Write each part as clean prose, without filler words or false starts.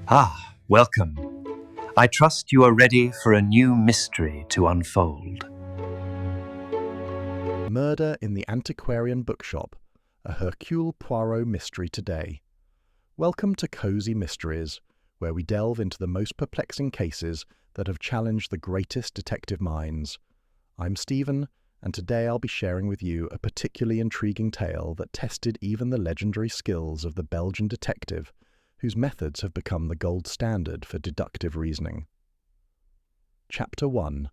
Welcome. I trust you are ready for a new mystery to unfold. Murder in the Antiquarian Bookshop, a Hercule Poirot mystery today. Welcome to Cozy Mysteries, where we delve into the most perplexing cases that have challenged the greatest detective minds. I'm Stephen, and today I'll be sharing with you a particularly intriguing tale that tested even the legendary skills of the Belgian detective, whose methods have become the gold standard for deductive reasoning. Chapter 1.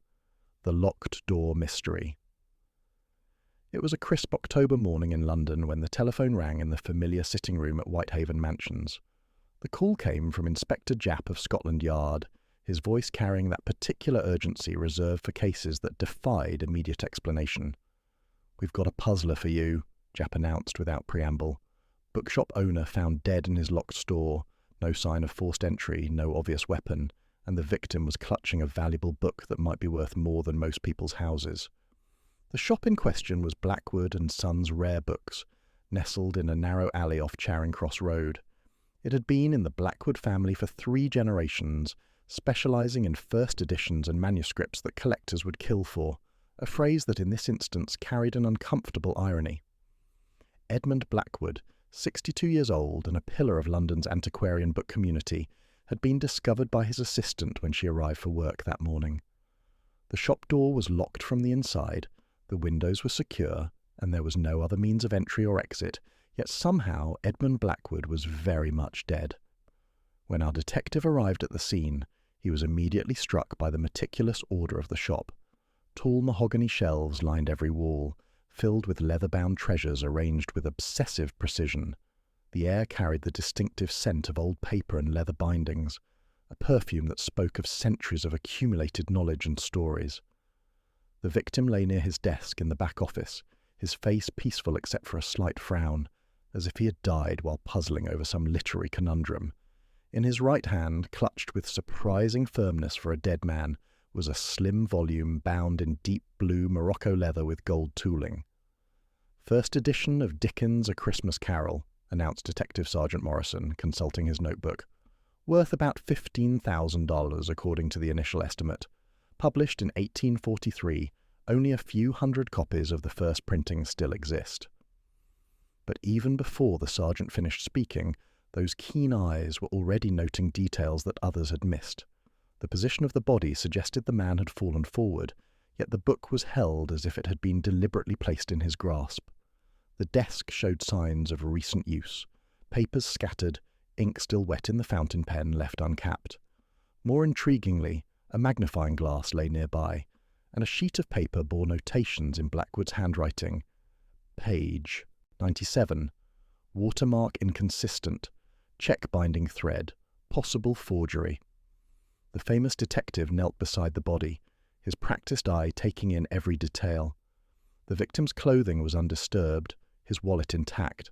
The Locked Door Mystery. It was a crisp October morning in London when the telephone rang in the familiar sitting room at Whitehaven Mansions. The call came from Inspector Japp of Scotland Yard, his voice carrying that particular urgency reserved for cases that defied immediate explanation. "We've got a puzzler for you," Japp announced without preamble. Bookshop owner found dead in his locked store, no sign of forced entry, no obvious weapon, and the victim was clutching a valuable book that might be worth more than most people's houses. The shop in question was Blackwood and Sons Rare Books, nestled in a narrow alley off Charing Cross Road. It had been in the Blackwood family for 3 generations, specialising in first editions and manuscripts that collectors would kill for, a phrase that in this instance carried an uncomfortable irony. Edmund Blackwood, 62 years old and a pillar of London's antiquarian book community, had been discovered by his assistant when she arrived for work that morning. The shop door was locked from the inside, the windows were secure, and there was no other means of entry or exit, yet somehow Edmund Blackwood was very much dead. When our detective arrived at the scene, he was immediately struck by the meticulous order of the shop. Tall mahogany shelves lined every wall, filled with leather-bound treasures arranged with obsessive precision. The air carried the distinctive scent of old paper and leather bindings, a perfume that spoke of centuries of accumulated knowledge and stories. The victim lay near his desk in the back office, his face peaceful except for a slight frown, as if he had died while puzzling over some literary conundrum. In his right hand, clutched with surprising firmness for a dead man, was a slim volume bound in deep blue Morocco leather with gold tooling. "First edition of Dickens' A Christmas Carol," announced Detective Sergeant Morrison, consulting his notebook. "Worth about $15,000 according to the initial estimate. Published in 1843, only a few hundred copies of the first printing still exist." But even before the sergeant finished speaking, those keen eyes were already noting details that others had missed. The position of the body suggested the man had fallen forward, yet the book was held as if it had been deliberately placed in his grasp. The desk showed signs of recent use, papers scattered, ink still wet in the fountain pen left uncapped. More intriguingly, a magnifying glass lay nearby, and a sheet of paper bore notations in Blackwood's handwriting. Page 97. Watermark inconsistent. Check binding thread. Possible forgery. The famous detective knelt beside the body, his practiced eye taking in every detail. The victim's clothing was undisturbed, his wallet intact,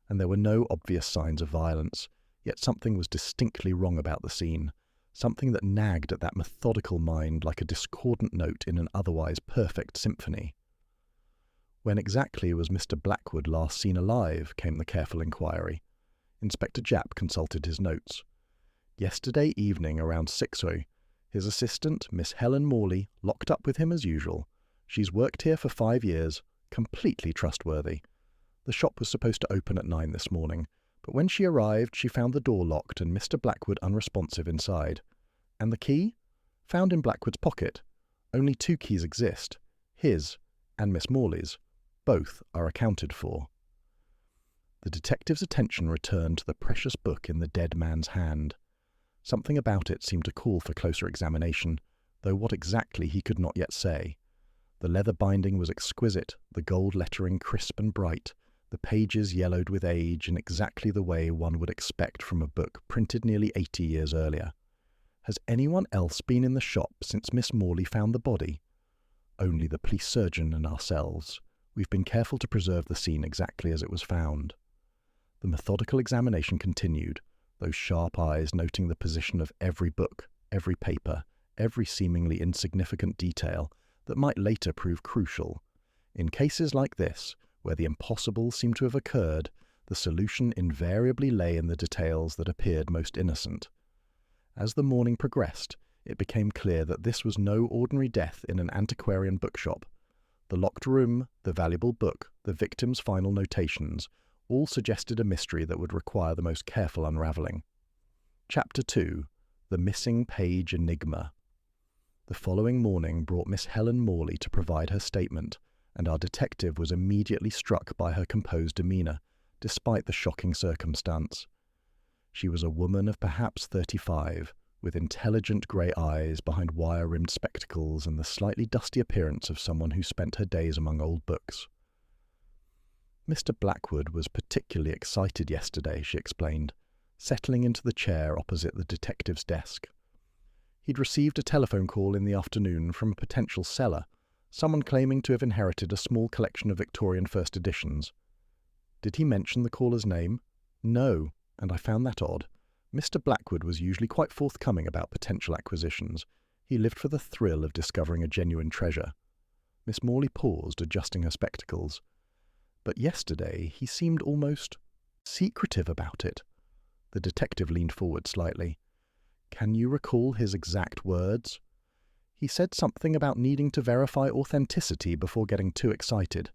and there were no obvious signs of violence, yet something was distinctly wrong about the scene, something that nagged at that methodical mind like a discordant note in an otherwise perfect symphony. "When exactly was Mr. Blackwood last seen alive?" came the careful inquiry. Inspector Japp consulted his notes. "Yesterday evening around 6:00. His assistant, Miss Helen Morley, locked up with him as usual. She's worked here for 5 years, completely trustworthy. The shop was supposed to open at 9 this morning, but when she arrived she found the door locked and Mr. Blackwood unresponsive inside. And the key? Found in Blackwood's pocket. Only 2 keys exist, his and Miss Morley's. Both are accounted for." The detective's attention returned to the precious book in the dead man's hand. Something about it seemed to call for closer examination, though what exactly he could not yet say. The leather binding was exquisite, the gold lettering crisp and bright, the pages yellowed with age in exactly the way one would expect from a book printed nearly 80 years earlier. Has anyone else been in the shop since Miss Morley found the body? Only the police surgeon and ourselves. We've been careful to preserve the scene exactly as it was found. The methodical examination continued, those sharp eyes noting the position of every book, every paper, every seemingly insignificant detail that might later prove crucial. In cases like this, where the impossible seemed to have occurred, the solution invariably lay in the details that appeared most innocent. As the morning progressed, it became clear that this was no ordinary death in an antiquarian bookshop. The locked room, the valuable book, the victim's final notations, all suggested a mystery that would require the most careful unravelling. Chapter 2. The Missing Page Enigma. The following morning brought Miss Helen Morley to provide her statement, and our detective was immediately struck by her composed demeanour, despite the shocking circumstance. She was a woman of perhaps 35, with intelligent grey eyes behind wire-rimmed spectacles and the slightly dusty appearance of someone who spent her days among old books. Mr. Blackwood was particularly excited yesterday, she explained, settling into the chair opposite the detective's desk. He'd received a telephone call in the afternoon from a potential seller, someone claiming to have inherited a small collection of Victorian first editions. Did he mention the caller's name? No, and I found that odd. Mr. Blackwood was usually quite forthcoming about potential acquisitions. He lived for the thrill of discovering a genuine treasure. Miss Morley paused, adjusting her spectacles. But yesterday he seemed almost secretive about it. The detective leaned forward slightly. Can you recall his exact words? He said something about needing to verify authenticity before getting too excited.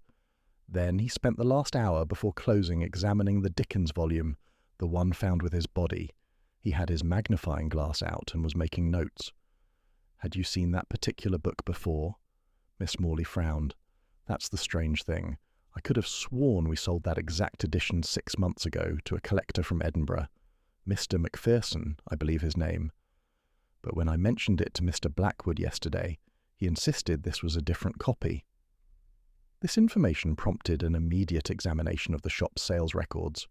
Then he spent the last hour before closing examining the Dickens volume, the one found with his body. He had his magnifying glass out and was making notes. Had you seen that particular book before? Miss Morley frowned. That's the strange thing. I could have sworn we sold that exact edition 6 months ago to a collector from Edinburgh. Mr. Macpherson, I believe his name. But when I mentioned it to Mr. Blackwood yesterday, he insisted this was a different copy. This information prompted an immediate examination of the shop's sales records.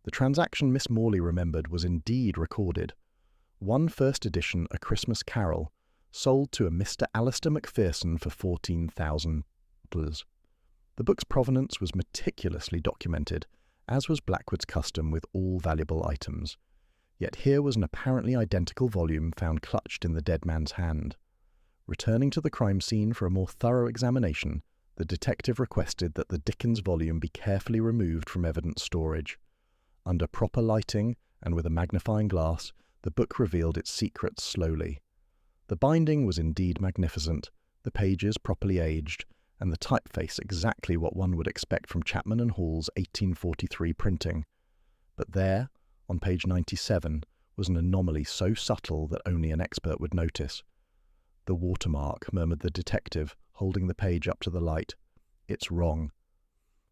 The transaction Miss Morley remembered was indeed recorded. One first edition A Christmas Carol, sold to a Mr. Alistair Macpherson for $14,000. The book's provenance was meticulously documented, as was Blackwood's custom with all valuable items. Yet here was an apparently identical volume found clutched in the dead man's hand. Returning to the crime scene for a more thorough examination, the detective requested that the Dickens volume be carefully removed from evidence storage. Under proper lighting and with a magnifying glass, the book revealed its secrets slowly. The binding was indeed magnificent, the pages properly aged, and the typeface exactly what one would expect from Chapman and Hall's 1843 printing. But there, on page 97, was an anomaly so subtle that only an expert would notice. The watermark, murmured the detective, holding the page up to the light. It's wrong.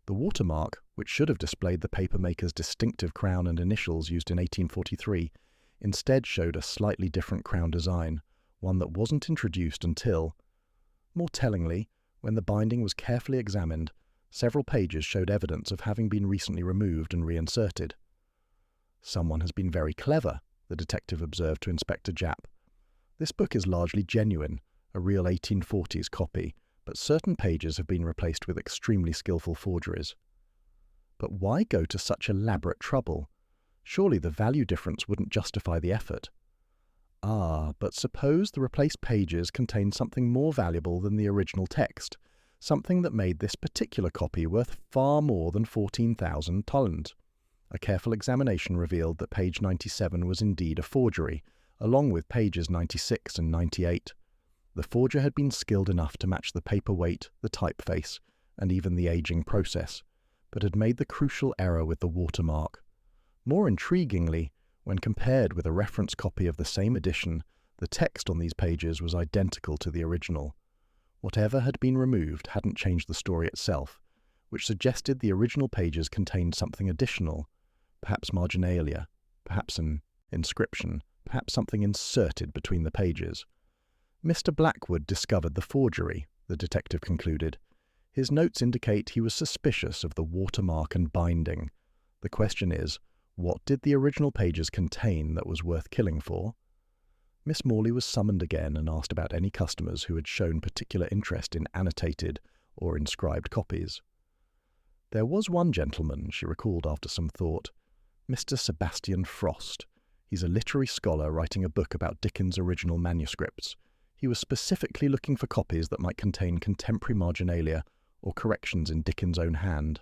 The watermark, which should have displayed the papermaker's distinctive crown and initials used in 1843, instead showed a slightly different crown design, one that wasn't introduced until, more tellingly, when the binding was carefully examined, several pages showed evidence of having been recently removed and reinserted. Someone has been very clever, the detective observed to Inspector Japp. This book is largely genuine, a real 1840s copy, but certain pages have been replaced with extremely skillful forgeries. But why go to such elaborate trouble? Surely the value difference wouldn't justify the effort. But suppose the replaced pages contain something more valuable than the original text, something that made this particular copy worth far more than 14,000 tolland. A careful examination revealed that page 97 was indeed a forgery, along with pages 96 and 98. The forger had been skilled enough to match the paper weight, the typeface, and even the aging process, but had made the crucial error with the watermark. More intriguingly, when compared with a reference copy of the same edition, the text on these pages was identical to the original. Whatever had been removed hadn't changed the story itself, which suggested the original pages contained something additional, perhaps marginalia, perhaps an inscription, perhaps something inserted between the pages. Mr. Blackwood discovered the forgery, the detective concluded. His notes indicate he was suspicious of the watermark and binding. The question is, what did the original pages contain that was worth killing for? Miss Morley was summoned again and asked about any customers who had shown particular interest in annotated or inscribed copies. There was one gentleman, she recalled after some thought, Mr. Sebastian Frost. He's a literary scholar writing a book about Dickens' original manuscripts. He was specifically looking for copies that might contain contemporary marginalia or corrections in Dickens' own hand.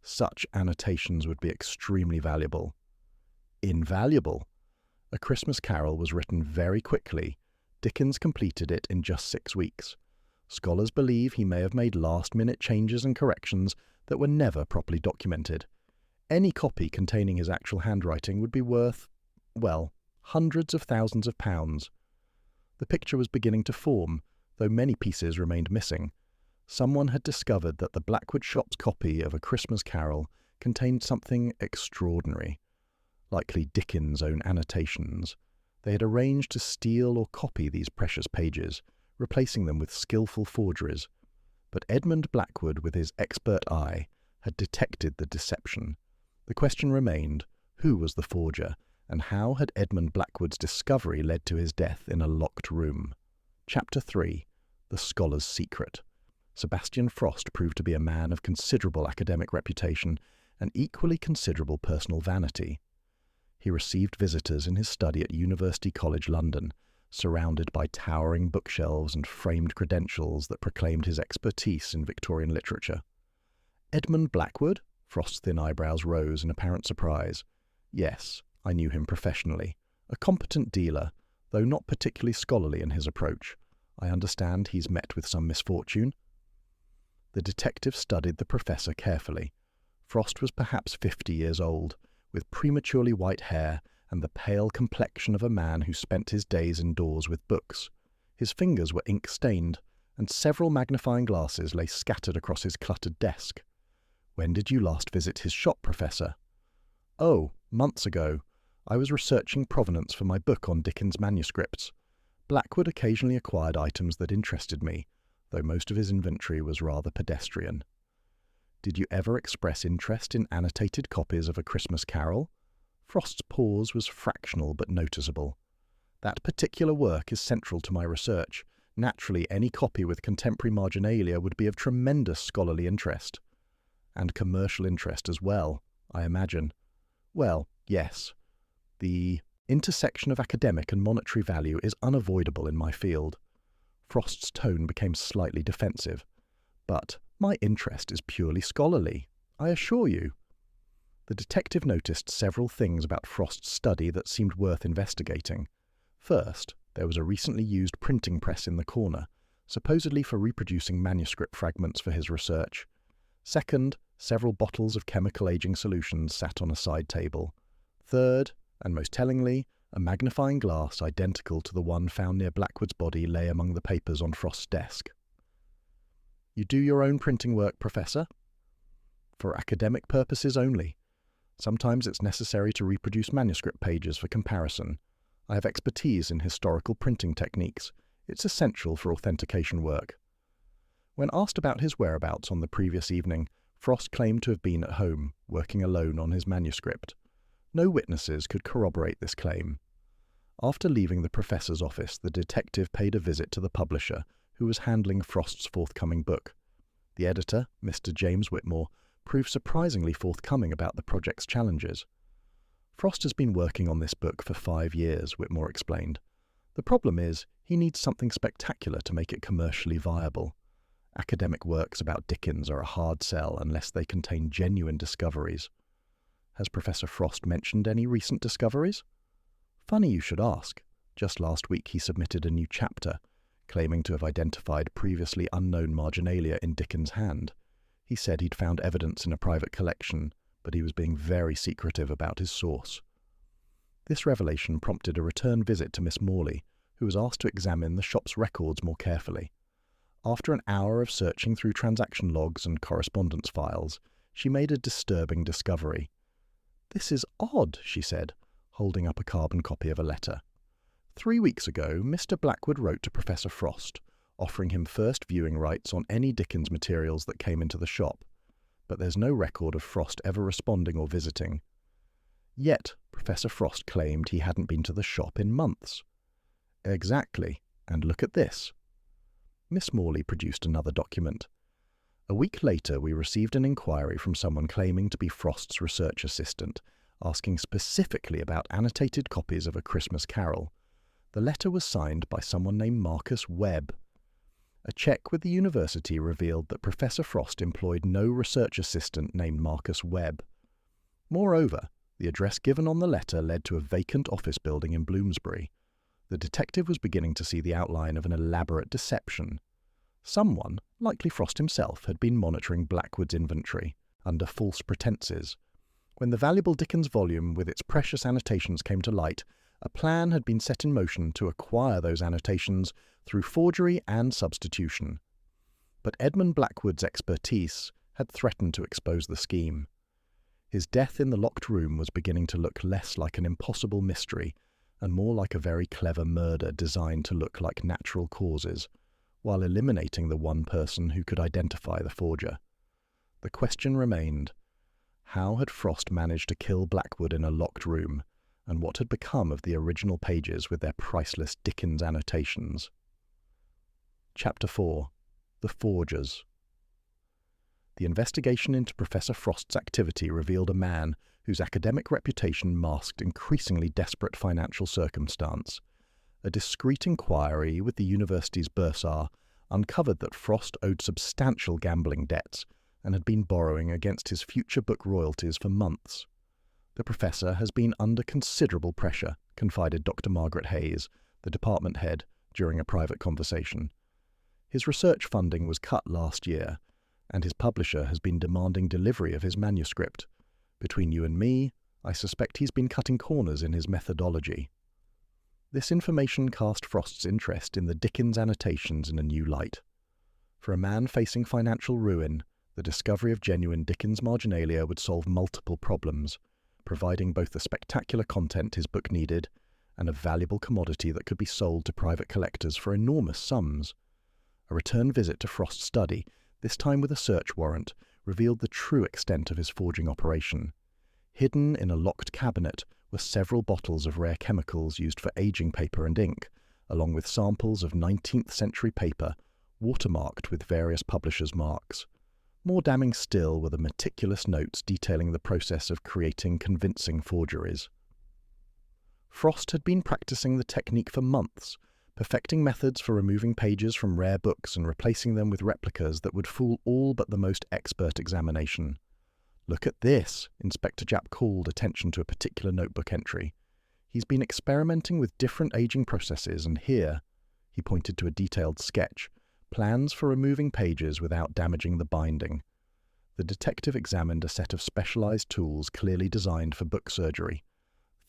Such annotations would be extremely valuable. Invaluable? A Christmas Carol was written very quickly. Dickens completed it in just 6 weeks. Scholars believe he may have made last-minute changes and corrections that were never properly documented. Any copy containing his actual handwriting would be worth, well, hundreds of thousands of pounds. The picture was beginning to form, though many pieces remained missing. Someone had discovered that the Blackwood shop's copy of A Christmas Carol contained something extraordinary. Likely Dickens' own annotations. They had arranged to steal or copy these precious pages, replacing them with skillful forgeries. But Edmund Blackwood, with his expert eye, had detected the deception. The question remained, who was the forger, and how had Edmund Blackwood's discovery led to his death in a locked room? Chapter 3. The Scholar's Secret. Sebastian Frost proved to be a man of considerable academic reputation and equally considerable personal vanity. He received visitors in his study at University College London, surrounded by towering bookshelves and framed credentials that proclaimed his expertise in Victorian literature. Edmund Blackwood? Frost's thin eyebrows rose in apparent surprise. Yes, I knew him professionally. A competent dealer, though not particularly scholarly in his approach. I understand he's met with some misfortune. The detective studied the professor carefully. Frost was perhaps 50 years old, with prematurely white hair and the pale complexion of a man who spent his days indoors with books. His fingers were ink-stained, and several magnifying glasses lay scattered across his cluttered desk. When did you last visit his shop, Professor? Oh, months ago. I was researching provenance for my book on Dickens manuscripts. Blackwood occasionally acquired items that interested me, though most of his inventory was rather pedestrian. Did you ever express interest in annotated copies of A Christmas Carol? Frost's pause was fractional but noticeable. That particular work is central to my research. Naturally, any copy with contemporary marginalia would be of tremendous scholarly interest. And commercial interest as well, I imagine. Well, yes. The intersection of academic and monetary value is unavoidable in my field. Frost's tone became slightly defensive. But my interest is purely scholarly, I assure you. The detective noticed several things about Frost's study that seemed worth investigating. First, there was a recently used printing press in the corner, supposedly for reproducing manuscript fragments for his research. Second, several bottles of chemical aging solutions sat on a side table. Third, and most tellingly, a magnifying glass identical to the one found near Blackwood's body lay among the papers on Frost's desk. You do your own printing work, Professor? For academic purposes only. Sometimes it's necessary to reproduce manuscript pages for comparison. I have expertise in historical printing techniques. It's essential for authentication work. When asked about his whereabouts on the previous evening, Frost claimed to have been at home, working alone on his manuscript. No witnesses could corroborate this claim. After leaving the professor's office, the detective paid a visit to the publisher, who was handling Frost's forthcoming book. The editor, Mr. James Whitmore, proved surprisingly forthcoming about the project's challenges. Frost has been working on this book for 5 years, Whitmore explained. The problem is, he needs something spectacular to make it commercially viable. Academic works about Dickens are a hard sell unless they contain genuine discoveries. Has Professor Frost mentioned any recent discoveries? Funny you should ask. Just last week he submitted a new chapter, claiming to have identified previously unknown marginalia in Dickens' hand. He said he'd found evidence in a private collection, but he was being very secretive about his source. This revelation prompted a return visit to Miss Morley, who was asked to examine the shop's records more carefully. After an hour of searching through transaction logs and correspondence files, she made a disturbing discovery. "This is odd," she said, holding up a carbon copy of a letter. 3 weeks ago, Mr. Blackwood wrote to Professor Frost, offering him first viewing rights on any Dickens materials that came into the shop, but there's no record of Frost ever responding or visiting. Yet, Professor Frost claimed he hadn't been to the shop in months. Exactly, and look at this. Miss Morley produced another document. A week later, we received an inquiry from someone claiming to be Frost's research assistant, asking specifically about annotated copies of A Christmas Carol. The letter was signed by someone named Marcus Webb. A check with the university revealed that Professor Frost employed no research assistant named Marcus Webb. Moreover, The address given on the letter led to a vacant office building in Bloomsbury. The detective was beginning to see the outline of an elaborate deception. Someone, likely Frost himself, had been monitoring Blackwood's inventory under false pretenses. When the valuable Dickens volume with its precious annotations came to light, a plan had been set in motion to acquire those annotations through forgery and substitution. But Edmund Blackwood's expertise had threatened to expose the scheme. His death in the locked room was beginning to look less like an impossible mystery and more like a very clever murder designed to look like natural causes, while eliminating the one person who could identify the forger. The question remained: how had Frost managed to kill Blackwood in a locked room, and what had become of the original pages with their priceless Dickens annotations? Chapter 4. The Forgers. The investigation into Professor Frost's activity revealed a man whose academic reputation masked increasingly desperate financial circumstance. A discreet inquiry with the university's bursar uncovered that Frost owed substantial gambling debts and had been borrowing against his future book royalties for months. The professor has been under considerable pressure, confided Dr. Margaret Hayes, the department head, during a private conversation. His research funding was cut last year, and his publisher has been demanding delivery of his manuscript. Between you and me, I suspect he's been cutting corners in his methodology. This information cast Frost's interest in the Dickens annotations in a new light. For a man facing financial ruin, the discovery of genuine Dickens marginalia would solve multiple problems, providing both the spectacular content his book needed and a valuable commodity that could be sold to private collectors for enormous sums. A return visit to Frost's study, this time with a search warrant, revealed the true extent of his forging operation. Hidden in a locked cabinet were several bottles of rare chemicals used for aging paper and ink, along with samples of 19th century paper, watermarked with various publishers' marks. More damning still were the meticulous notes detailing the process of creating convincing forgeries. Frost had been practicing the technique for months, perfecting methods for removing pages from rare books and replacing them with replicas that would fool all but the most expert examination. "Look at this," Inspector Japp called attention to a particular notebook entry. "He's been experimenting with different aging processes, and here," he pointed to a detailed sketch, "plans for removing pages without damaging the binding." The detective examined a set of specialized tools clearly designed for book surgery: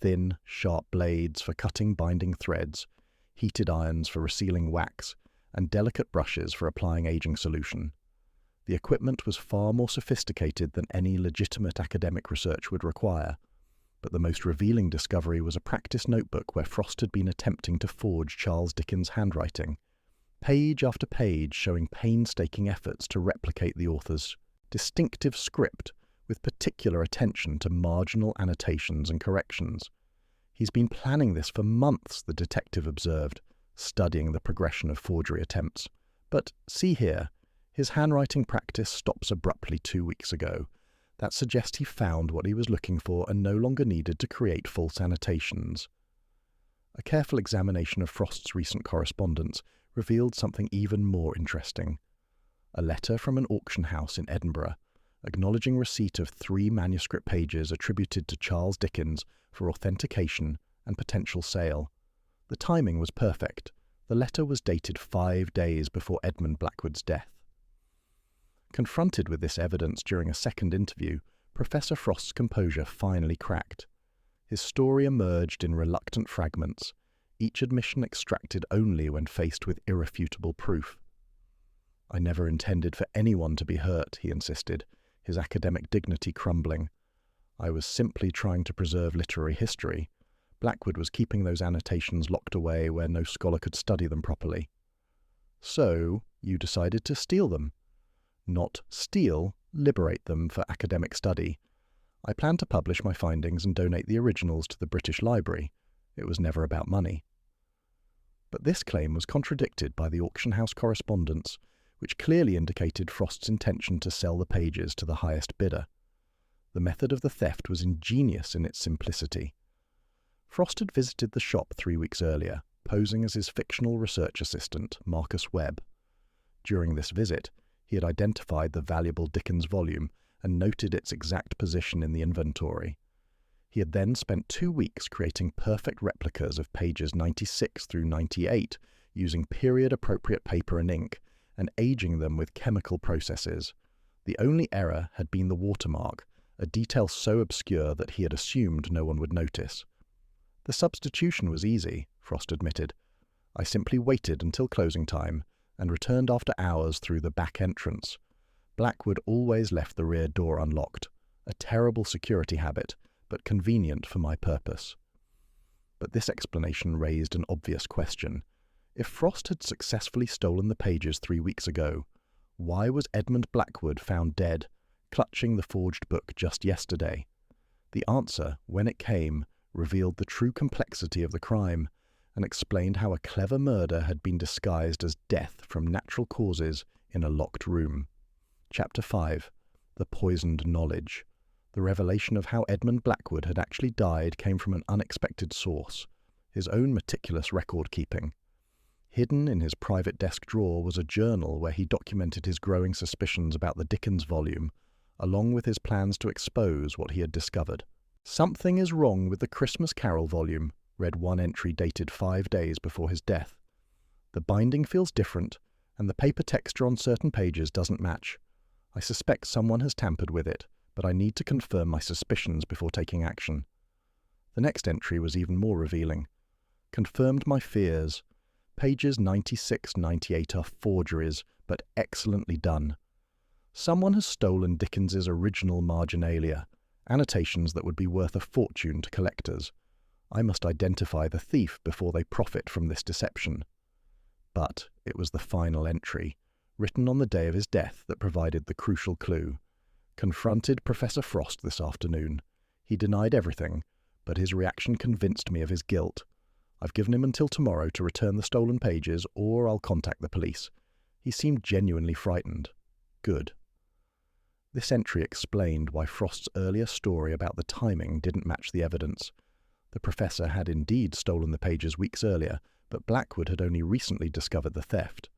thin, sharp blades for cutting binding threads, heated irons for resealing wax, and delicate brushes for applying aging solution. The equipment was far more sophisticated than any legitimate academic research would require, but the most revealing discovery was a practice notebook where Frost had been attempting to forge Charles Dickens' handwriting, page after page showing painstaking efforts to replicate the author's distinctive script with particular attention to marginal annotations and corrections. "He's been planning this for months," the detective observed, studying the progression of forgery attempts. "But see here, his handwriting practice stops abruptly 2 weeks ago. That suggests he found what he was looking for and no longer needed to create false annotations." A careful examination of Frost's recent correspondence revealed something even more interesting. A letter from an auction house in Edinburgh, acknowledging receipt of 3 manuscript pages attributed to Charles Dickens for authentication and potential sale. The timing was perfect. The letter was dated 5 days before Edmund Blackwood's death. Confronted with this evidence during a second interview, Professor Frost's composure finally cracked. His story emerged in reluctant fragments, each admission extracted only when faced with irrefutable proof. "I never intended for anyone to be hurt," he insisted, his academic dignity crumbling. "I was simply trying to preserve literary history. Blackwood was keeping those annotations locked away where no scholar could study them properly." "So, you decided to steal them?" "Not steal, liberate them for academic study. I plan to publish my findings and donate the originals to the British Library. It was never about money." But this claim was contradicted by the auction house correspondence, which clearly indicated Frost's intention to sell the pages to the highest bidder. The method of the theft was ingenious in its simplicity. Frost had visited the shop 3 weeks earlier, posing as his fictional research assistant, Marcus Webb. During this visit, he had identified the valuable Dickens volume and noted its exact position in the inventory. He had then spent 2 weeks creating perfect replicas of pages 96 through 98 using period-appropriate paper and ink, and aging them with chemical processes. The only error had been the watermark, a detail so obscure that he had assumed no one would notice. The substitution was easy, Frost admitted. I simply waited until closing time and returned after hours through the back entrance. Blackwood always left the rear door unlocked, a terrible security habit, but convenient for my purpose. But this explanation raised an obvious question. If Frost had successfully stolen the pages 3 weeks ago, why was Edmund Blackwood found dead, clutching the forged book just yesterday? The answer, when it came, revealed the true complexity of the crime and explained how a clever murder had been disguised as death from natural causes in a locked room. Chapter 5. The Poisoned Knowledge. The revelation of how Edmund Blackwood had actually died came from an unexpected source, his own meticulous record-keeping. Hidden in his private desk drawer was a journal where he documented his growing suspicions about the Dickens volume, along with his plans to expose what he had discovered. "Something is wrong with the Christmas Carol volume," read one entry dated 5 days before his death. "The binding feels different, and the paper texture on certain pages doesn't match. I suspect someone has tampered with it, but I need to confirm my suspicions before taking action." The next entry was even more revealing. "Confirmed my fears. Pages 96-98 are forgeries, but excellently done. Someone has stolen Dickens's original marginalia, annotations that would be worth a fortune to collectors. I must identify the thief before they profit from this deception." But it was the final entry, written on the day of his death, that provided the crucial clue. Confronted Professor Frost this afternoon. He denied everything, but his reaction convinced me of his guilt. I've given him until tomorrow to return the stolen pages, or I'll contact the police. He seemed genuinely frightened. Good. This entry explained why Frost's earlier story about the timing didn't match the evidence. The professor had indeed stolen the pages weeks earlier, but Blackwood had only recently discovered the theft.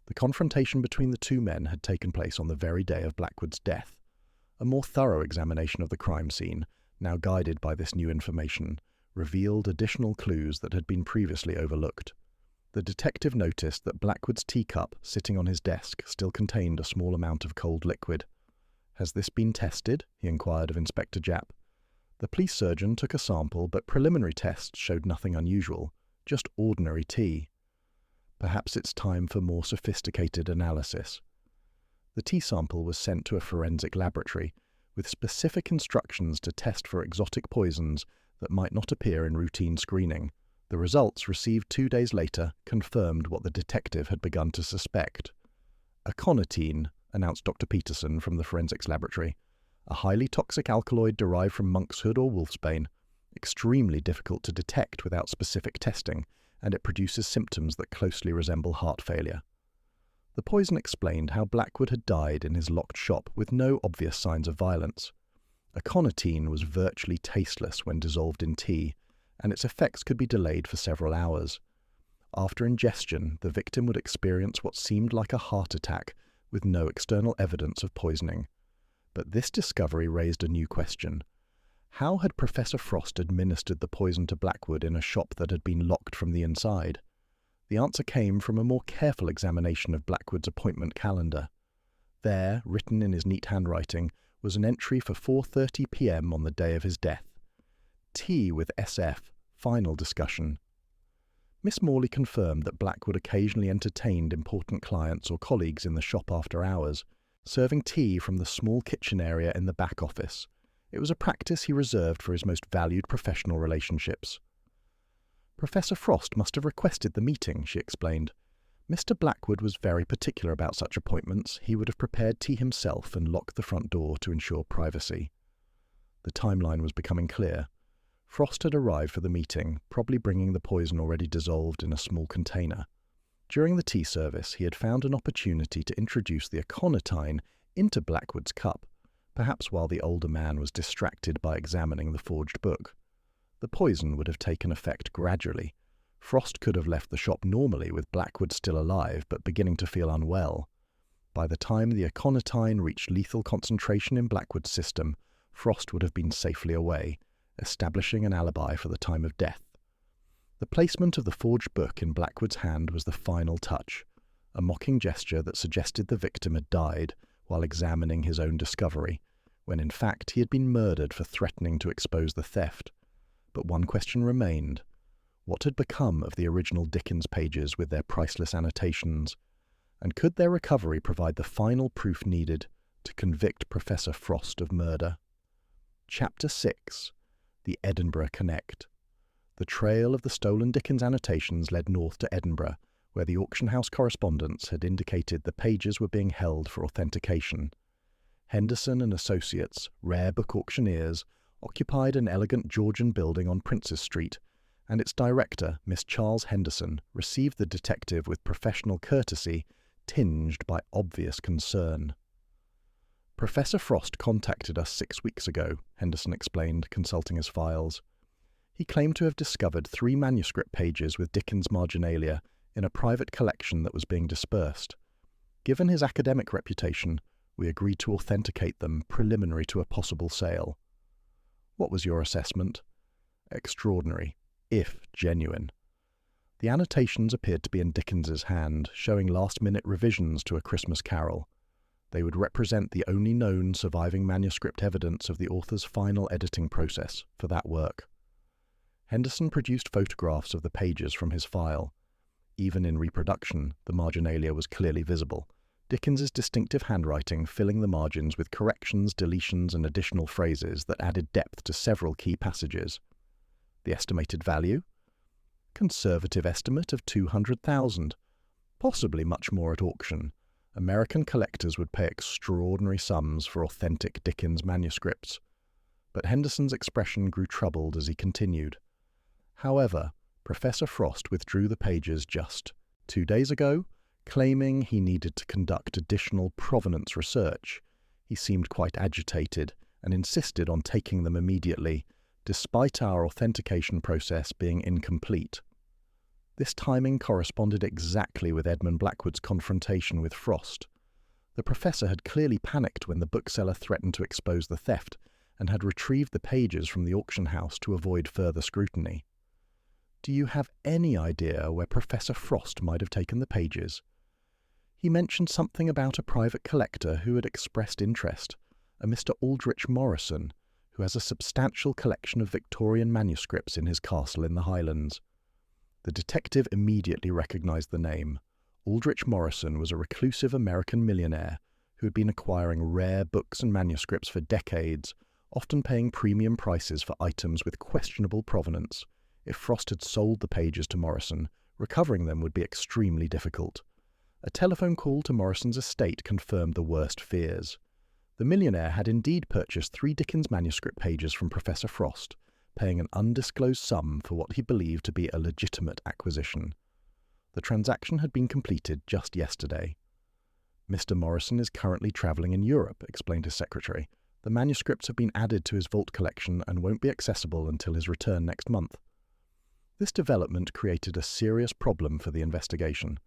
The confrontation between the two men had taken place on the very day of Blackwood's death. A more thorough examination of the crime scene, now guided by this new information, revealed additional clues that had been previously overlooked. The detective noticed that Blackwood's teacup sitting on his desk still contained a small amount of cold liquid. "Has this been tested?" he inquired of Inspector Japp. The police surgeon took a sample, but preliminary tests showed nothing unusual, just ordinary tea. Perhaps it's time for more sophisticated analysis. The tea sample was sent to a forensic laboratory, with specific instructions to test for exotic poisons that might not appear in routine screening. The results, received 2 days later, confirmed what the detective had begun to suspect. "Aconitine," announced Dr. Peterson from the forensics laboratory. "A highly toxic alkaloid derived from monkshood or wolfsbane. Extremely difficult to detect without specific testing, and it produces symptoms that closely resemble heart failure." The poison explained how Blackwood had died in his locked shop with no obvious signs of violence. Aconitine was virtually tasteless when dissolved in tea, and its effects could be delayed for several hours. After ingestion, the victim would experience what seemed like a heart attack, with no external evidence of poisoning. But this discovery raised a new question. How had Professor Frost administered the poison to Blackwood in a shop that had been locked from the inside? The answer came from a more careful examination of Blackwood's appointment calendar. There, written in his neat handwriting, was an entry for 4:30 p.m. on the day of his death. "Tea with SF, final discussion." Miss Morley confirmed that Blackwood occasionally entertained important clients or colleagues in the shop after hours, serving tea from the small kitchen area in the back office. It was a practice he reserved for his most valued professional relationships. "Professor Frost must have requested the meeting," she explained. "Mr. Blackwood was very particular about such appointments. He would have prepared tea himself and locked the front door to ensure privacy." The timeline was becoming clear. Frost had arrived for the meeting, probably bringing the poison already dissolved in a small container. During the tea service, he had found an opportunity to introduce the aconitine into Blackwood's cup, perhaps while the older man was distracted by examining the forged book. The poison would have taken effect gradually. Frost could have left the shop normally with Blackwood still alive but beginning to feel unwell. By the time the aconitine reached lethal concentration in Blackwood's system, Frost would have been safely away, establishing an alibi for the time of death. The placement of the forged book in Blackwood's hand was the final touch, a mocking gesture that suggested the victim had died while examining his own discovery, when in fact he had been murdered for threatening to expose the theft. But one question remained. What had become of the original Dickens pages with their priceless annotations? And could their recovery provide the final proof needed to convict Professor Frost of murder? Chapter 6. The Edinburgh Connect. The trail of the stolen Dickens annotations led north to Edinburgh, where the auction house correspondence had indicated the pages were being held for authentication. Henderson and Associates, rare book auctioneers, occupied an elegant Georgian building on Princes Street, and its director, Miss Charles Henderson, received the detective with professional courtesy tinged by obvious concern. "Professor Frost contacted us 6 weeks ago," Henderson explained, consulting his files. "He claimed to have discovered 3 manuscript pages with Dickens' marginalia in a private collection that was being dispersed. Given his academic reputation, we agreed to authenticate them preliminary to a possible sale." "What was your assessment?" "Extraordinary, if genuine. The annotations appeared to be in Dickens's hand, showing last-minute revisions to A Christmas Carol. They would represent the only known surviving manuscript evidence of the author's final editing process for that work." Henderson produced photographs of the pages from his file. Even in reproduction, the marginalia was clearly visible, Dickens's distinctive handwriting filling the margins with corrections, deletions, and additional phrases that added depth to several key passages. The estimated value? Conservative estimate of $200,000. Possibly much more at auction. American collectors would pay extraordinary sums for authentic Dickens manuscripts. But Henderson's expression grew troubled as he continued. However, Professor Frost withdrew the pages just 2 days ago, claiming he needed to conduct additional provenance research. He seemed quite agitated and insisted on taking them immediately, despite our authentication process being incomplete. This timing corresponded exactly with Edmund Blackwood's confrontation with Frost. The professor had clearly panicked when the bookseller threatened to expose the theft and had retrieved the pages from the auction house to avoid further scrutiny. "Do you have any idea where Professor Frost might have taken the pages?" "He mentioned something about a private collector who had expressed interest, a Mr. Aldrich Morrison, who has a substantial collection of Victorian manuscripts in his castle in the Highlands." The detective immediately recognized the name. Aldrich Morrison was a reclusive American millionaire who had been acquiring rare books and manuscripts for decades, often paying premium prices for items with questionable provenance. If Frost had sold the pages to Morrison, recovering them would be extremely difficult. A telephone call to Morrison's estate confirmed the worst fears. The millionaire had indeed purchased 3 Dickens manuscript pages from Professor Frost, paying an undisclosed sum for what he believed to be a legitimate acquisition. The transaction had been completed just yesterday. "Mr. Morrison is currently travelling in Europe," explained his secretary. "The manuscripts have been added to his vault collection and won't be accessible until his return next month." This development created a serious problem for the investigation.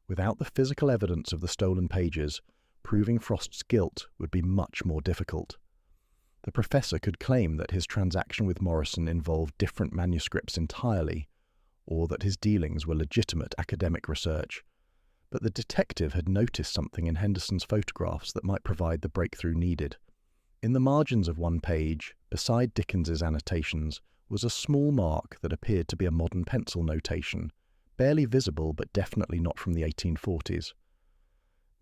Without the physical evidence of the stolen pages, proving Frost's guilt would be much more difficult. The professor could claim that his transaction with Morrison involved different manuscripts entirely, or that his dealings were legitimate academic research. But the detective had noticed something in Henderson's photographs that might provide the breakthrough needed. In the margins of one page, beside Dickens's annotations, was a small mark that appeared to be a modern pencil notation, barely visible but definitely not from the 1840s.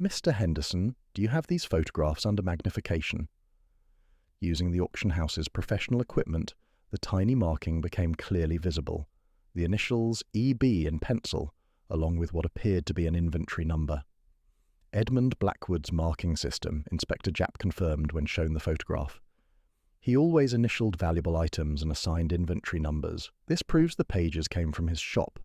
"Mr. Henderson, do you have these photographs under magnification?" Using the auction house's professional equipment, the tiny marking became clearly visible, the initials EB in pencil, along with what appeared to be an inventory number. Edmund Blackwood's marking system, Inspector Japp confirmed when shown the photograph. He always initialed valuable items and assigned inventory numbers. This proves the pages came from his shop.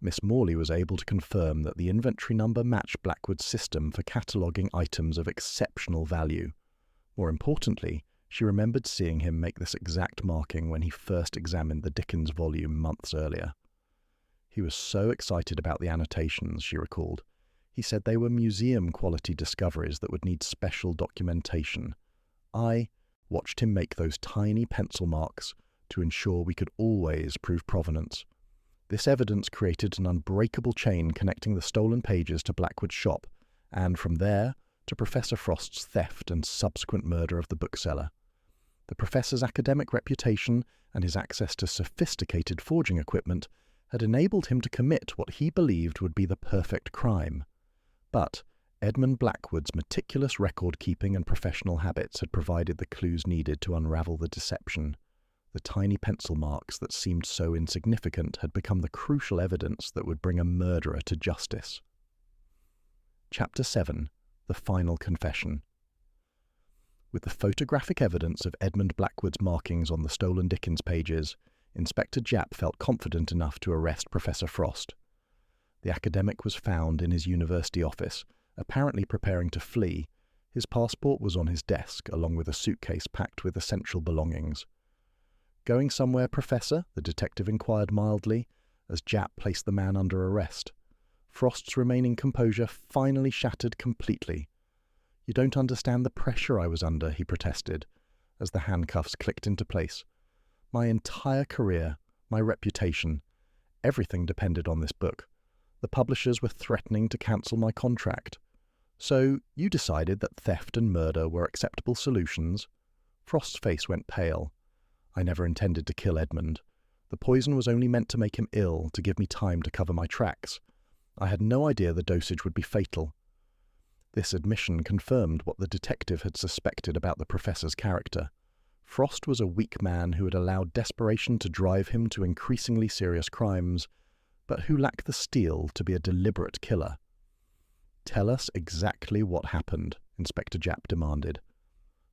Miss Morley was able to confirm that the inventory number matched Blackwood's system for cataloguing items of exceptional value. More importantly, she remembered seeing him make this exact marking when he first examined the Dickens volume months earlier. He was so excited about the annotations, she recalled. He said they were museum-quality discoveries that would need special documentation. I, watched him make those tiny pencil marks to ensure we could always prove provenance. This evidence created an unbreakable chain connecting the stolen pages to Blackwood's shop, and from there to Professor Frost's theft and subsequent murder of the bookseller. The professor's academic reputation and his access to sophisticated forging equipment had enabled him to commit what he believed would be the perfect crime. But Edmund Blackwood's meticulous record-keeping and professional habits had provided the clues needed to unravel the deception. The tiny pencil marks that seemed so insignificant had become the crucial evidence that would bring a murderer to justice. Chapter 7. The Final Confession. With the photographic evidence of Edmund Blackwood's markings on the stolen Dickens pages, Inspector Japp felt confident enough to arrest Professor Frost. The academic was found in his university office, apparently preparing to flee. His passport was on his desk, along with a suitcase packed with essential belongings. "Going somewhere, Professor?" the detective inquired mildly, as Japp placed the man under arrest. Frost's remaining composure finally shattered completely. "You don't understand the pressure I was under," he protested, as the handcuffs clicked into place. "My entire career, my reputation, everything depended on this book. The publishers were threatening to cancel my contract. So you decided that theft and murder were acceptable solutions?" Frost's face went pale. "I never intended to kill Edmund. The poison was only meant to make him ill, to give me time to cover my tracks. I had no idea the dosage would be fatal." This admission confirmed what the detective had suspected about the professor's character. Frost was a weak man who had allowed desperation to drive him to increasingly serious crimes, but who lacked the steel to be a deliberate killer. "Tell us exactly what happened," Inspector Japp demanded.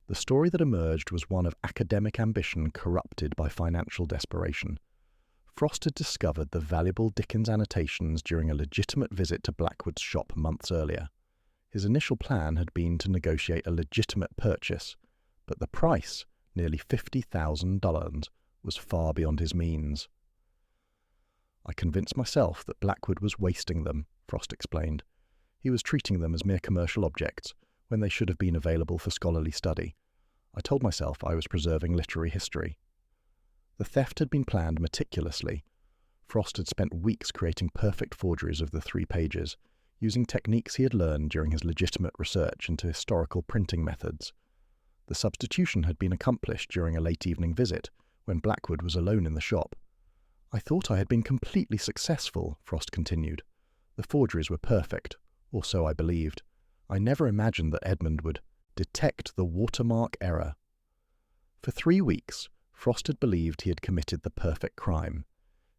The story that emerged was one of academic ambition corrupted by financial desperation. Frost had discovered the valuable Dickens annotations during a legitimate visit to Blackwood's shop months earlier. His initial plan had been to negotiate a legitimate purchase, but the price, nearly $50,000, was far beyond his means. "I convinced myself that Blackwood was wasting them," Frost explained. "He was treating them as mere commercial objects, when they should have been available for scholarly study. I told myself I was preserving literary history." The theft had been planned meticulously. Frost had spent weeks creating perfect forgeries of the 3 pages, using techniques he had learned during his legitimate research into historical printing methods. The substitution had been accomplished during a late evening visit, when Blackwood was alone in the shop. "I thought I had been completely successful," Frost continued. "The forgeries were perfect, or so I believed. I never imagined that Edmund would detect the watermark error." For 3 weeks, Frost had believed he had committed the perfect crime.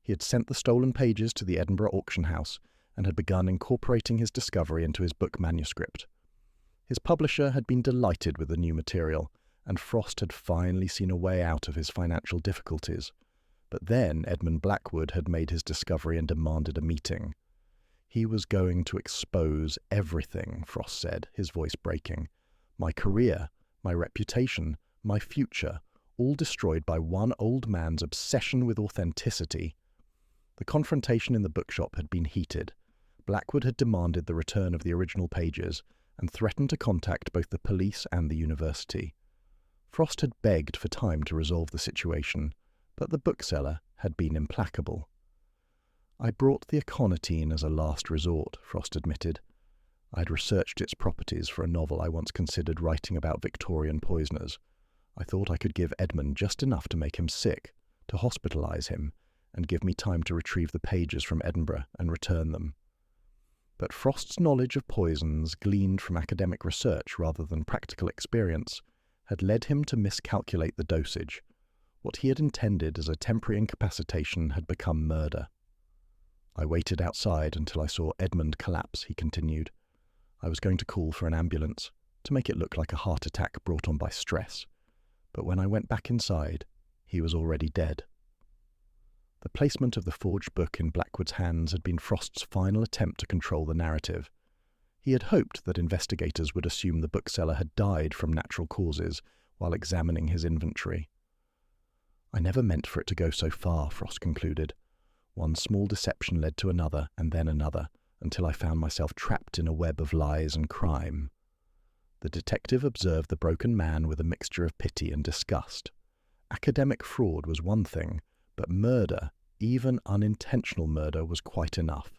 He had sent the stolen pages to the Edinburgh auction house and had begun incorporating his discovery into his book manuscript. His publisher had been delighted with the new material, and Frost had finally seen a way out of his financial difficulties. But then Edmund Blackwood had made his discovery and demanded a meeting. "He was going to expose everything," Frost said, his voice breaking. "My career, my reputation, my future, all destroyed by one old man's obsession with authenticity." The confrontation in the bookshop had been heated. Blackwood had demanded the return of the original pages and threatened to contact both the police and the university. Frost had begged for time to resolve the situation, but the bookseller had been implacable. "I brought the aconitine as a last resort," Frost admitted. "I had researched its properties for a novel I once considered writing about Victorian poisoners. I thought I could give Edmund just enough to make him sick, to hospitalize him, and give me time to retrieve the pages from Edinburgh and return them." But Frost's knowledge of poisons, gleaned from academic research rather than practical experience, had led him to miscalculate the dosage. What he had intended as a temporary incapacitation had become murder. "I waited outside until I saw Edmund collapse," he continued. "I was going to call for an ambulance, to make it look like a heart attack brought on by stress. But when I went back inside, he was already dead." The placement of the forged book in Blackwood's hands had been Frost's final attempt to control the narrative. He had hoped that investigators would assume the bookseller had died from natural causes while examining his inventory. "I never meant for it to go so far," Frost concluded. "One small deception led to another, and then another, until I found myself trapped in a web of lies and crime." The detective observed the broken man with a mixture of pity and disgust. Academic fraud was one thing, but murder, even unintentional murder, was quite enough.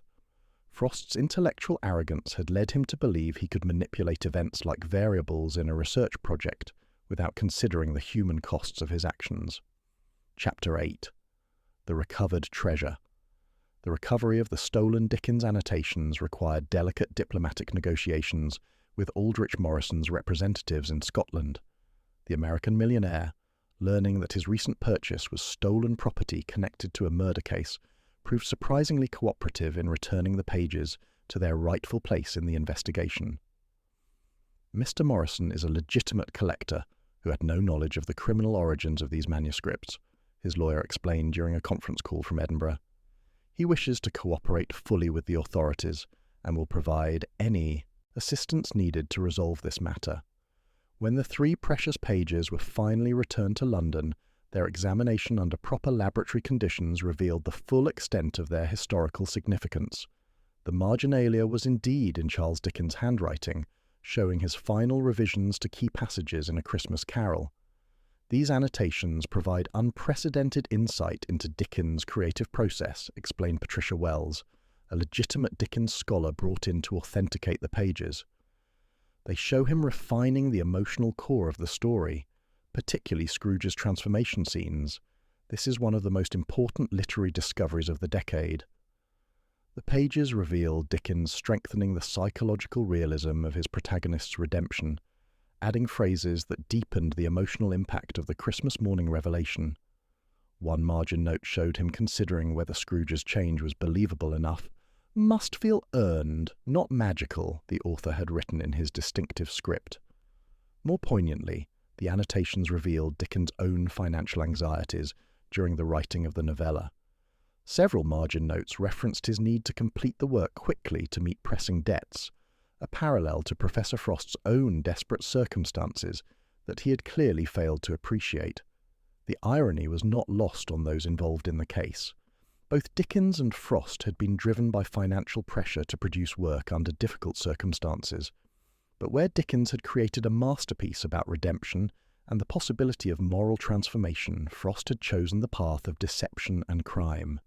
Frost's intellectual arrogance had led him to believe he could manipulate events like variables in a research project without considering the human costs of his actions. Chapter 8. The Recovered Treasure. The recovery of the stolen Dickens annotations required delicate diplomatic negotiations with Aldrich Morrison's representatives in Scotland. The American millionaire, learning that his recent purchase was stolen property connected to a murder case, proved surprisingly cooperative in returning the pages to their rightful place in the investigation. Mr. Morrison is a legitimate collector who had no knowledge of the criminal origins of these manuscripts, his lawyer explained during a conference call from Edinburgh. He wishes to cooperate fully with the authorities and will provide any assistance needed to resolve this matter. When the 3 precious pages were finally returned to London, their examination under proper laboratory conditions revealed the full extent of their historical significance. The marginalia was indeed in Charles Dickens' handwriting, showing his final revisions to key passages in A Christmas Carol. These annotations provide unprecedented insight into Dickens' creative process, explained Patricia Wells, a legitimate Dickens scholar brought in to authenticate the pages. They show him refining the emotional core of the story, particularly Scrooge's transformation scenes. This is one of the most important literary discoveries of the decade. The pages reveal Dickens strengthening the psychological realism of his protagonist's redemption, adding phrases that deepened the emotional impact of the Christmas morning revelation. One margin note showed him considering whether Scrooge's change was believable enough. "Must feel earned, not magical," the author had written in his distinctive script. More poignantly, the annotations revealed Dickens' own financial anxieties during the writing of the novella. Several margin notes referenced his need to complete the work quickly to meet pressing debts, a parallel to Professor Frost's own desperate circumstances that he had clearly failed to appreciate. The irony was not lost on those involved in the case. Both Dickens and Frost had been driven by financial pressure to produce work under difficult circumstances. But where Dickens had created a masterpiece about redemption and the possibility of moral transformation, Frost had chosen the path of deception and crime.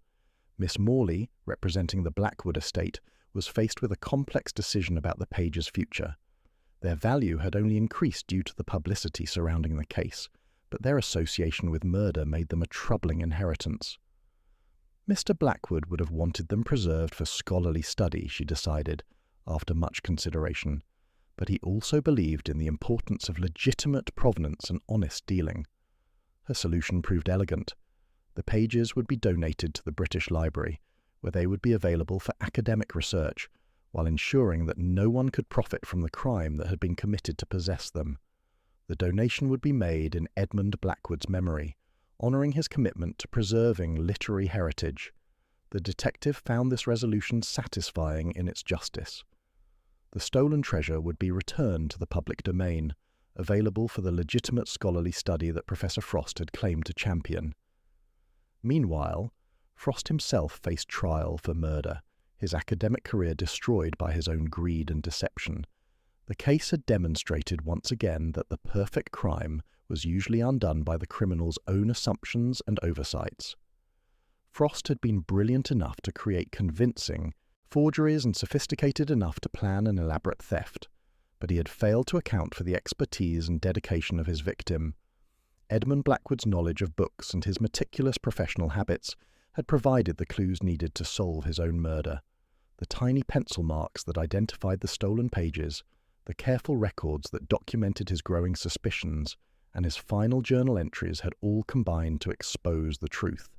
Miss Morley, representing the Blackwood estate, was faced with a complex decision about the pages' future. Their value had only increased due to the publicity surrounding the case, but their association with murder made them a troubling inheritance. Mr. Blackwood would have wanted them preserved for scholarly study, she decided, after much consideration, but he also believed in the importance of legitimate provenance and honest dealing. Her solution proved elegant. The pages would be donated to the British Library, where they would be available for academic research, while ensuring that no one could profit from the crime that had been committed to possess them. The donation would be made in Edmund Blackwood's memory, honouring his commitment to preserving literary heritage. The detective found this resolution satisfying in its justice. The stolen treasure would be returned to the public domain, available for the legitimate scholarly study that Professor Frost had claimed to champion. Meanwhile, Frost himself faced trial for murder, his academic career destroyed by his own greed and deception. The case had demonstrated once again that the perfect crime was usually undone by the criminal's own assumptions and oversights. Frost had been brilliant enough to create convincing forgeries and sophisticated enough to plan an elaborate theft, but he had failed to account for the expertise and dedication of his victim. Edmund Blackwood's knowledge of books and his meticulous professional habits had provided the clues needed to solve his own murder. The tiny pencil marks that identified the stolen pages, the careful records that documented his growing suspicions, and his final journal entries had all combined to expose the truth.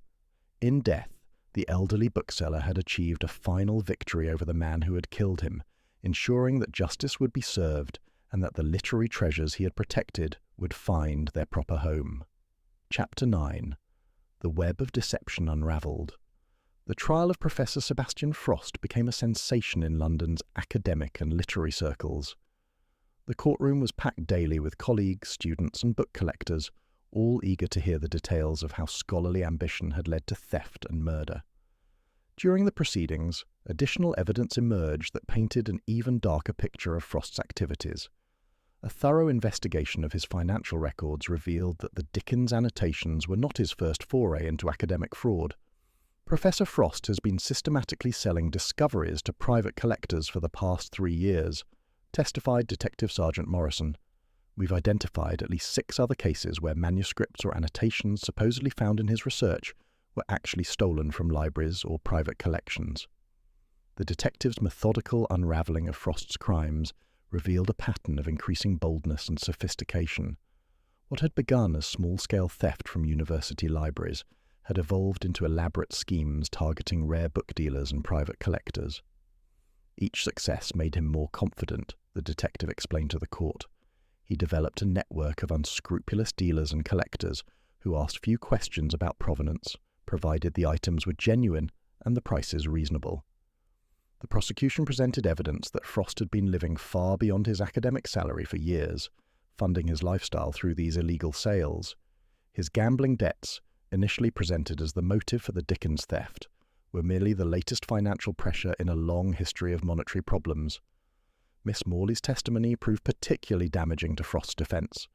In death, the elderly bookseller had achieved a final victory over the man who had killed him, ensuring that justice would be served and that the literary treasures he had protected would find their proper home. Chapter 9. The Web of Deception Unravelled. The trial of Professor Sebastian Frost became a sensation in London's academic and literary circles. The courtroom was packed daily with colleagues, students, and book collectors, all eager to hear the details of how scholarly ambition had led to theft and murder. During the proceedings, additional evidence emerged that painted an even darker picture of Frost's activities. A thorough investigation of his financial records revealed that the Dickens annotations were not his first foray into academic fraud. Professor Frost has been systematically selling discoveries to private collectors for the past 3 years, testified Detective Sergeant Morrison. We've identified at least 6 other cases where manuscripts or annotations supposedly found in his research were actually stolen from libraries or private collections. The detective's methodical unravelling of Frost's crimes revealed a pattern of increasing boldness and sophistication. What had begun as small-scale theft from university libraries had evolved into elaborate schemes targeting rare book dealers and private collectors. Each success made him more confident, the detective explained to the court. He developed a network of unscrupulous dealers and collectors who asked few questions about provenance, provided the items were genuine and the prices reasonable. The prosecution presented evidence that Frost had been living far beyond his academic salary for years, funding his lifestyle through these illegal sales. His gambling debts, initially presented as the motive for the Dickens theft, were merely the latest financial pressure in a long history of monetary problems. Miss Morley's testimony proved particularly damaging to Frost's defence.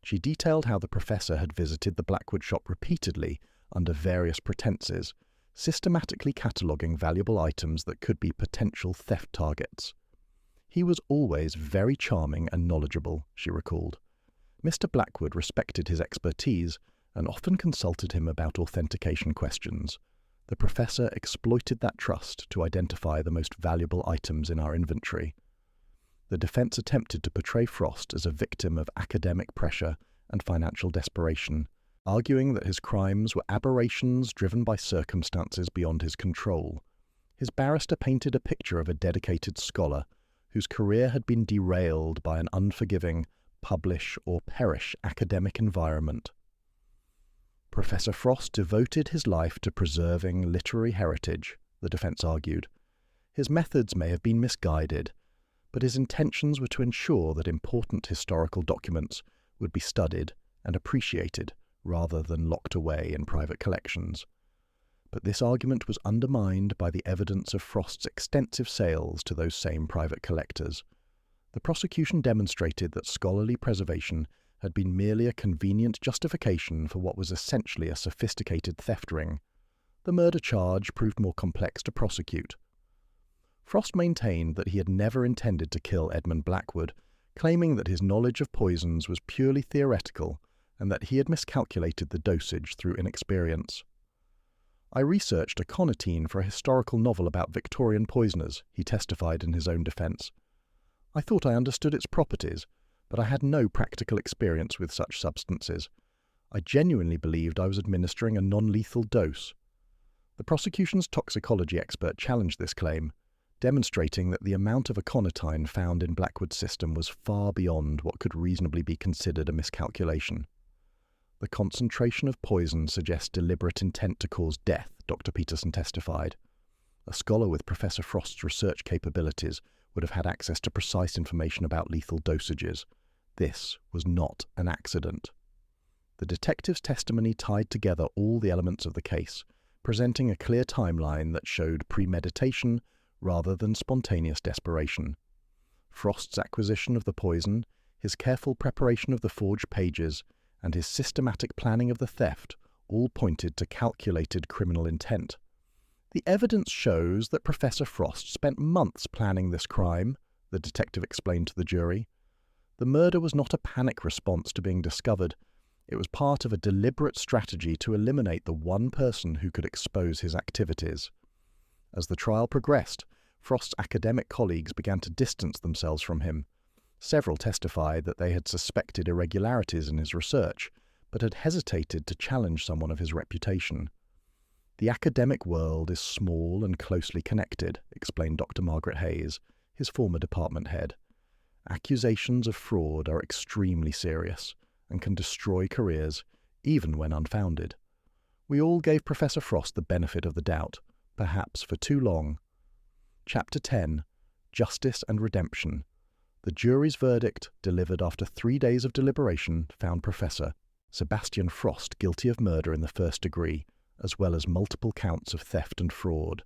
She detailed how the professor had visited the Blackwood shop repeatedly under various pretences, systematically cataloguing valuable items that could be potential theft targets. He was always very charming and knowledgeable, she recalled. Mr. Blackwood respected his expertise and often consulted him about authentication questions. The professor exploited that trust to identify the most valuable items in our inventory. The defense attempted to portray Frost as a victim of academic pressure and financial desperation, arguing that his crimes were aberrations driven by circumstances beyond his control. His barrister painted a picture of a dedicated scholar whose career had been derailed by an unforgiving publish or perish academic environment. Professor Frost devoted his life to preserving literary heritage, the defense argued. His methods may have been misguided, but his intentions were to ensure that important historical documents would be studied and appreciated rather than locked away in private collections. But this argument was undermined by the evidence of Frost's extensive sales to those same private collectors. The prosecution demonstrated that scholarly preservation had been merely a convenient justification for what was essentially a sophisticated theft ring. The murder charge proved more complex to prosecute. Frost maintained that he had never intended to kill Edmund Blackwood, claiming that his knowledge of poisons was purely theoretical and that he had miscalculated the dosage through inexperience. I researched aconitine for a historical novel about Victorian poisoners, he testified in his own defence. I thought I understood its properties, but I had no practical experience with such substances. I genuinely believed I was administering a non-lethal dose. The prosecution's toxicology expert challenged this claim, demonstrating that the amount of aconitine found in Blackwood's system was far beyond what could reasonably be considered a miscalculation. The concentration of poison suggests deliberate intent to cause death, Dr. Peterson testified. A scholar with Professor Frost's research capabilities would have had access to precise information about lethal dosages. This was not an accident. The detective's testimony tied together all the elements of the case, presenting a clear timeline that showed premeditation rather than spontaneous desperation. Frost's acquisition of the poison, his careful preparation of the forged pages, and his systematic planning of the theft all pointed to calculated criminal intent. The evidence shows that Professor Frost spent months planning this crime, the detective explained to the jury. The murder was not a panic response to being discovered. It was part of a deliberate strategy to eliminate the one person who could expose his activities. As the trial progressed, Frost's academic colleagues began to distance themselves from him. Several testified that they had suspected irregularities in his research, but had hesitated to challenge someone of his reputation. The academic world is small and closely connected, explained Dr. Margaret Hayes, his former department head. Accusations of fraud are extremely serious and can destroy careers, even when unfounded. We all gave Professor Frost the benefit of the doubt, perhaps for too long. Chapter 10. Justice and Redemption. The jury's verdict, delivered after 3 days of deliberation, found Professor Sebastian Frost guilty of murder in the first degree, as well as multiple counts of theft and fraud.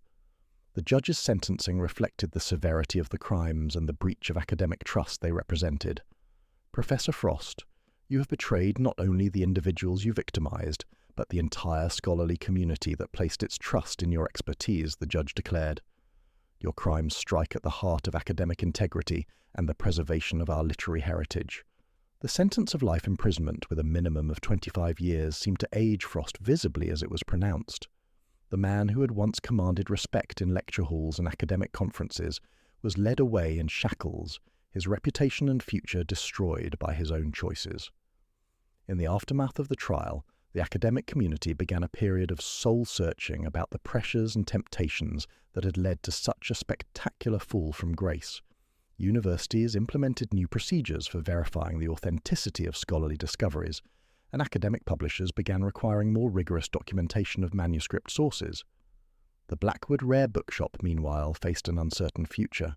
The judge's sentencing reflected the severity of the crimes and the breach of academic trust they represented. Professor Frost, you have betrayed not only the individuals you victimized, but the entire scholarly community that placed its trust in your expertise, the judge declared. Your crimes strike at the heart of academic integrity and the preservation of our literary heritage. The sentence of life imprisonment with a minimum of 25 years seemed to age Frost visibly as it was pronounced. The man who had once commanded respect in lecture halls and academic conferences was led away in shackles, his reputation and future destroyed by his own choices. In the aftermath of the trial, the academic community began a period of soul-searching about the pressures and temptations that had led to such a spectacular fall from grace. Universities implemented new procedures for verifying the authenticity of scholarly discoveries, and academic publishers began requiring more rigorous documentation of manuscript sources. The Blackwood Rare Bookshop, meanwhile, faced an uncertain future.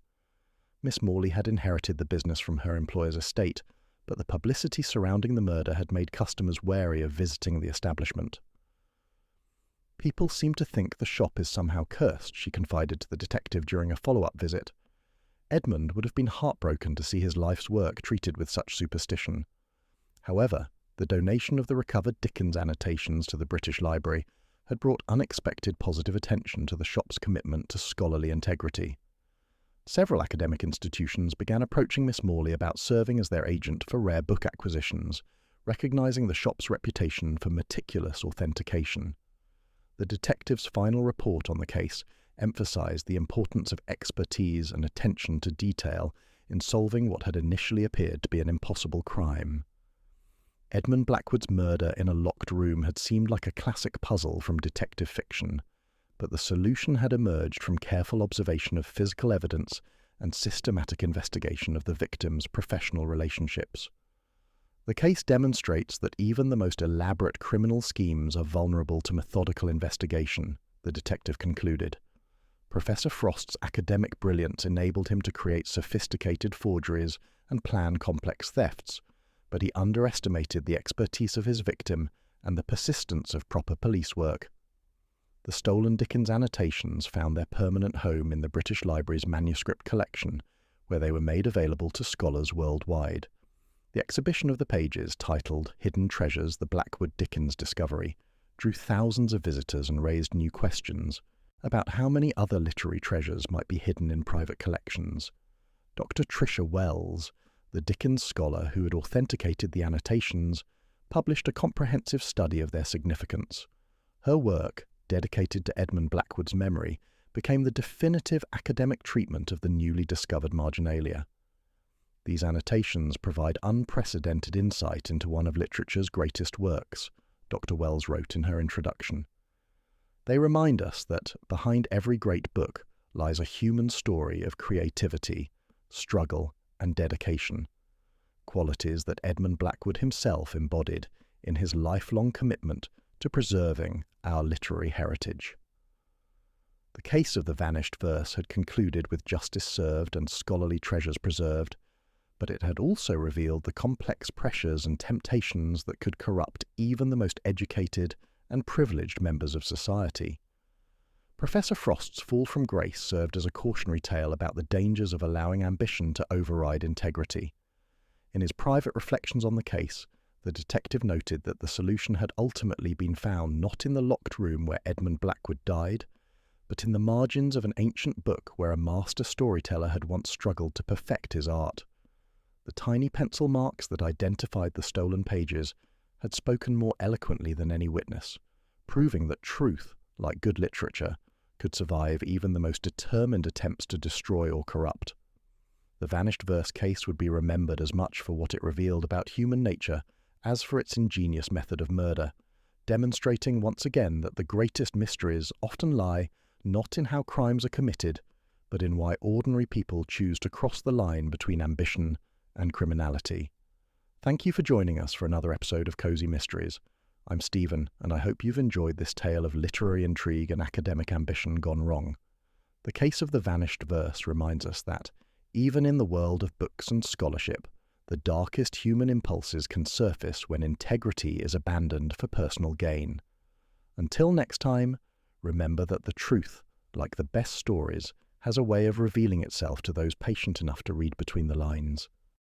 Miss Morley had inherited the business from her employer's estate, but the publicity surrounding the murder had made customers wary of visiting the establishment. People seem to think the shop is somehow cursed, she confided to the detective during a follow-up visit. Edmund would have been heartbroken to see his life's work treated with such superstition. However, the donation of the recovered Dickens annotations to the British Library had brought unexpected positive attention to the shop's commitment to scholarly integrity. Several academic institutions began approaching Miss Morley about serving as their agent for rare book acquisitions, recognizing the shop's reputation for meticulous authentication. The detective's final report on the case emphasized the importance of expertise and attention to detail in solving what had initially appeared to be an impossible crime. Edmund Blackwood's murder in a locked room had seemed like a classic puzzle from detective fiction, but the solution had emerged from careful observation of physical evidence and systematic investigation of the victim's professional relationships. The case demonstrates that even the most elaborate criminal schemes are vulnerable to methodical investigation, the detective concluded. Professor Frost's academic brilliance enabled him to create sophisticated forgeries and plan complex thefts, but he underestimated the expertise of his victim and the persistence of proper police work. The stolen Dickens annotations found their permanent home in the British Library's manuscript collection, where they were made available to scholars worldwide. The exhibition of the pages, titled Hidden Treasures: The Blackwood Dickens Discovery, drew thousands of visitors and raised new questions about how many other literary treasures might be hidden in private collections. Dr. Tricia Wells, the Dickens scholar who had authenticated the annotations, published a comprehensive study of their significance. Her work, dedicated to Edmund Blackwood's memory, became the definitive academic treatment of the newly discovered marginalia. These annotations provide unprecedented insight into one of literature's greatest works, Dr. Wells wrote in her introduction. They remind us that behind every great book lies a human story of creativity, struggle, and dedication, qualities that Edmund Blackwood himself embodied in his lifelong commitment to preserving our literary heritage. The case of the vanished verse had concluded with justice served and scholarly treasures preserved, but it had also revealed the complex pressures and temptations that could corrupt even the most educated and privileged members of society. Professor Frost's fall from grace served as a cautionary tale about the dangers of allowing ambition to override integrity. In his private reflections on the case, the detective noted that the solution had ultimately been found not in the locked room where Edmund Blackwood died, but in the margins of an ancient book where a master storyteller had once struggled to perfect his art. The tiny pencil marks that identified the stolen pages had spoken more eloquently than any witness, proving that truth, like good literature, could survive even the most determined attempts to destroy or corrupt. The vanished verse case would be remembered as much for what it revealed about human nature as for its ingenious method of murder, demonstrating once again that the greatest mysteries often lie not in how crimes are committed, but in why ordinary people choose to cross the line between ambition and criminality. Thank you for joining us for another episode of Cozy Mysteries. I'm Stephen, and I hope you've enjoyed this tale of literary intrigue and academic ambition gone wrong. The case of the vanished verse reminds us that, even in the world of books and scholarship, the darkest human impulses can surface when integrity is abandoned for personal gain. Until next time, remember that the truth, like the best stories, has a way of revealing itself to those patient enough to read between the lines.